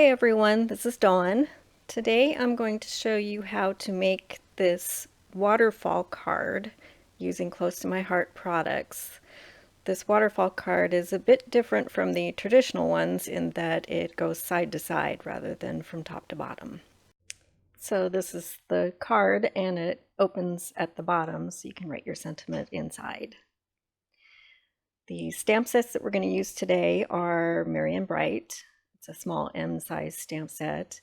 Hi everyone, this is Dawn. Today I'm going to show you how to make this waterfall card using Close to My Heart products. This waterfall card is a bit different from the traditional ones in that it goes side to side rather than from top to bottom. So this is the card and it opens at the bottom so you can write your sentiment inside. The stamp sets that we're going to use today are Merry and Bright. It's a small M size stamp set.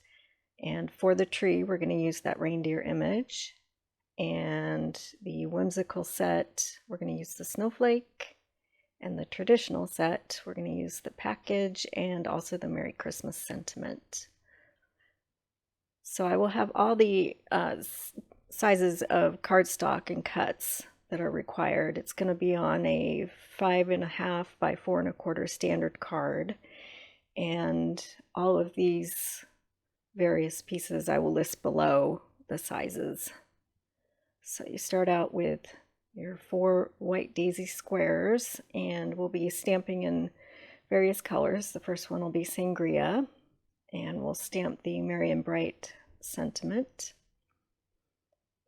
And for the tree, we're going to use that reindeer image. And the Whimsical set, we're going to use the snowflake. And the traditional set, we're going to use the package and also the Merry Christmas sentiment. So I will have all the sizes of cardstock and cuts that are required. It's going to be on a 5.5 by 4 1/4 standard card, and all of these various pieces I will list below the sizes. So you start out with your 4 white daisy squares, and we'll be stamping in various colors. The first one will be Sangria, and we'll stamp the Merry and Bright sentiment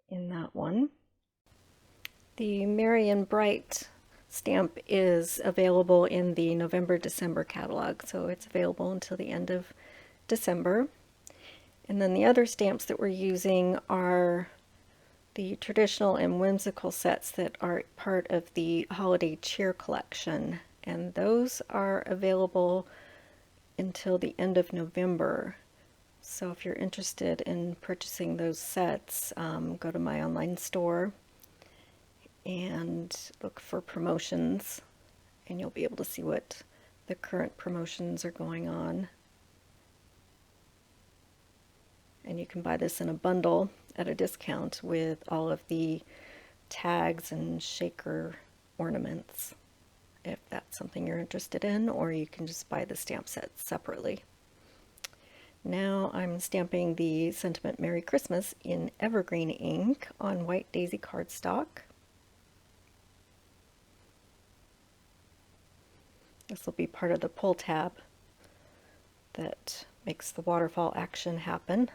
in that one. The Merry and Bright stamp is available in the November-December catalog, so it's available until the end of December. And then the other stamps that we're using are the traditional and whimsical sets that are part of the holiday cheer collection, and those are available until the end of November. So if you're interested in purchasing those sets, go to my online store and look for promotions, and you'll be able to see what the current promotions are going on. And you can buy this in a bundle at a discount with all of the tags and shaker ornaments, if that's something you're interested in, or you can just buy the stamp sets separately. Now I'm stamping the sentiment Merry Christmas in Evergreen ink on white daisy cardstock. This will be part of the pull tab that makes the waterfall action happen.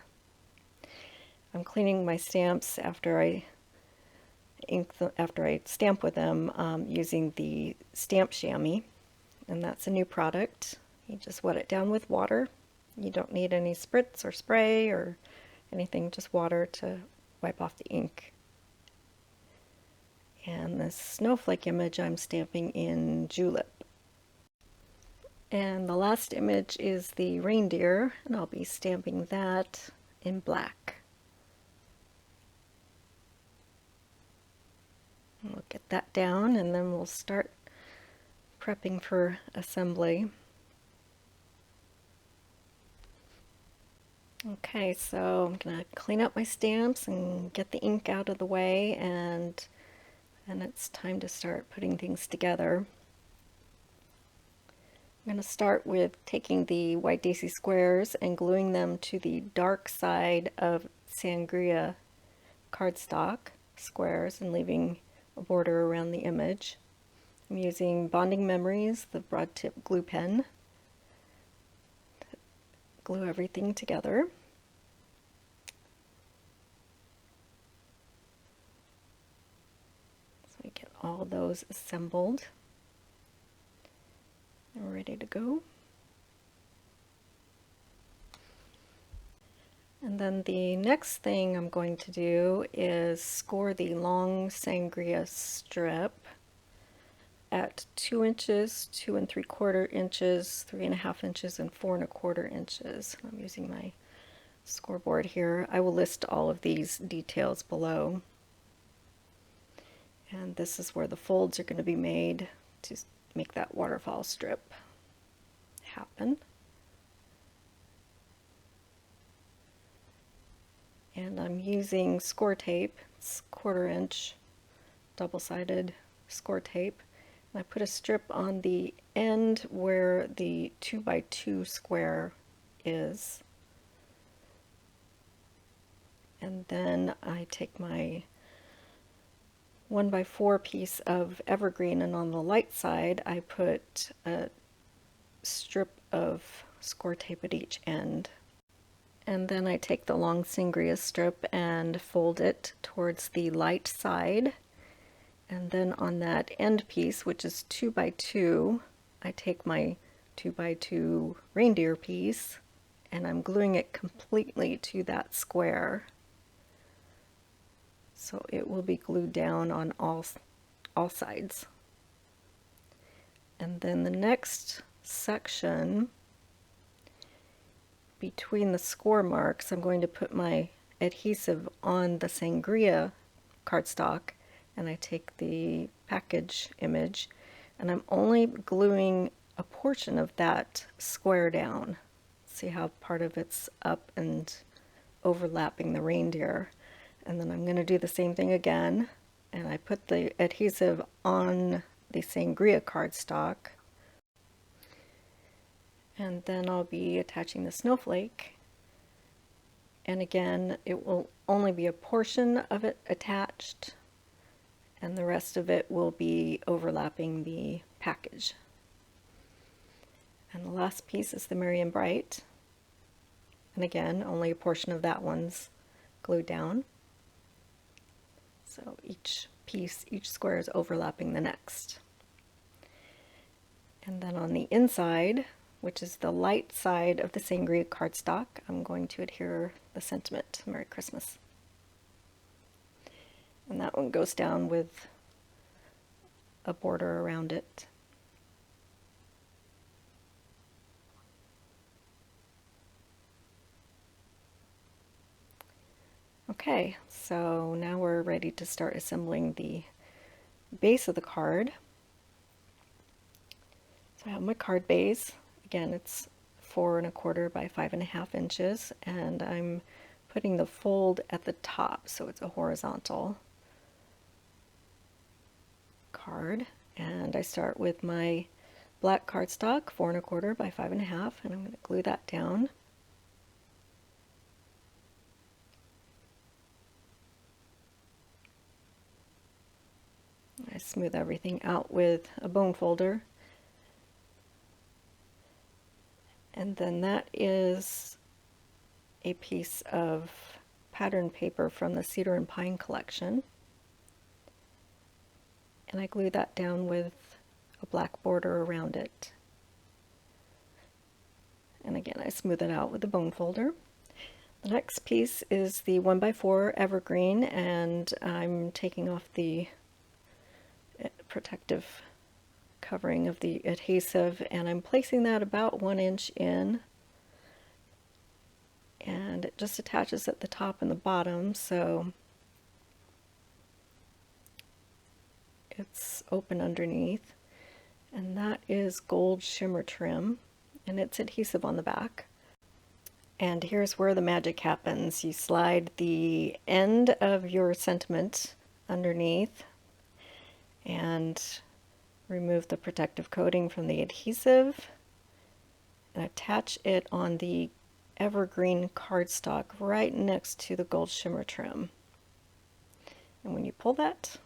I'm cleaning my stamps after I stamp with them using the stamp chamois, and that's a new product. You just wet it down with water. You don't need any spritz or spray or anything, just water to wipe off the ink. And this snowflake image I'm stamping in julep. And the last image is the reindeer, and I'll be stamping that in black. And we'll get that down, and then we'll start prepping for assembly. Okay, so I'm going to clean up my stamps and get the ink out of the way, and it's time to start putting things together. I'm going to start with taking the white daisy squares and gluing them to the dark side of Sangria cardstock squares and leaving a border around the image. I'm using Bonding Memories, the broad tip glue pen, to glue everything together. So we get all those assembled. And we're ready to go. And then the next thing I'm going to do is score the long Sangria strip at 2 inches, 2 3/4 inches, 3.5 inches, and 4 1/4 inches. I'm using my scoreboard here. I will list all of these details below. And this is where the folds are going to be made to make that waterfall strip happen. And I'm using score tape. It's 1/4 inch double-sided score tape. And I put a strip on the end where the 2 by 2 square is. And then I take my 1 by 4 piece of evergreen, and on the light side I put a strip of score tape at each end. And then I take the long Sangria strip and fold it towards the light side. And then on that end piece, which is 2 by 2, I take my 2 by 2 reindeer piece and I'm gluing it completely to that square. So it will be glued down on all sides. And then the next section, between the score marks, I'm going to put my adhesive on the Sangria cardstock, and I take the package image and I'm only gluing a portion of that square down. See how part of it's up and overlapping the reindeer. And then I'm going to do the same thing again, and I put the adhesive on the Sangria cardstock, and then I'll be attaching the snowflake, and again it will only be a portion of it attached and the rest of it will be overlapping the package. And the last piece is the Merry and Bright, and again only a portion of that one's glued down. So each piece, each square is overlapping the next. And then on the inside, which is the light side of the Sangria cardstock, I'm going to adhere the sentiment, Merry Christmas. And that one goes down with a border around it. Okay, so now we're ready to start assembling the base of the card. So I have my card base. Again, it's 4 1/4 by 5.5 inches, and I'm putting the fold at the top, so it's a horizontal card. And I start with my black cardstock, 4 1/4 by 5.5, and I'm going to glue that down. I smooth everything out with a bone folder. And then that is a piece of pattern paper from the Cedar and Pine collection. And I glue that down with a black border around it. And again, I smooth it out with the bone folder. The next piece is the 1x4 Evergreen, and I'm taking off the protective covering of the adhesive, and I'm placing that about 1 inch in, and it just attaches at the top and the bottom, so it's open underneath. And that is gold shimmer trim, and it's adhesive on the back. And here's where the magic happens. You slide the end of your sentiment underneath and remove the protective coating from the adhesive and attach it on the Evergreen cardstock right next to the gold shimmer trim. And when you pull that,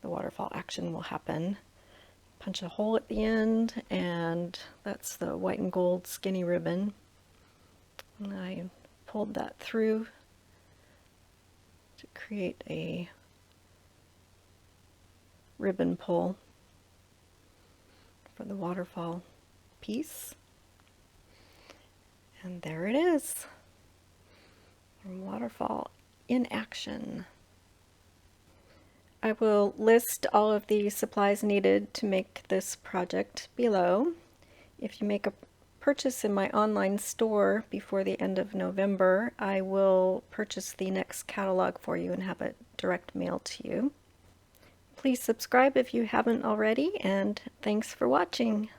the waterfall action will happen. Punch a hole at the end, and that's the white and gold skinny ribbon. And I pulled that through to create a ribbon pull for the waterfall piece. And there it is. Waterfall in action. I will list all of the supplies needed to make this project below. If you make a purchase in my online store before the end of November, I will purchase the next catalog for you and have it direct mailed to you. Please subscribe if you haven't already, and thanks for watching.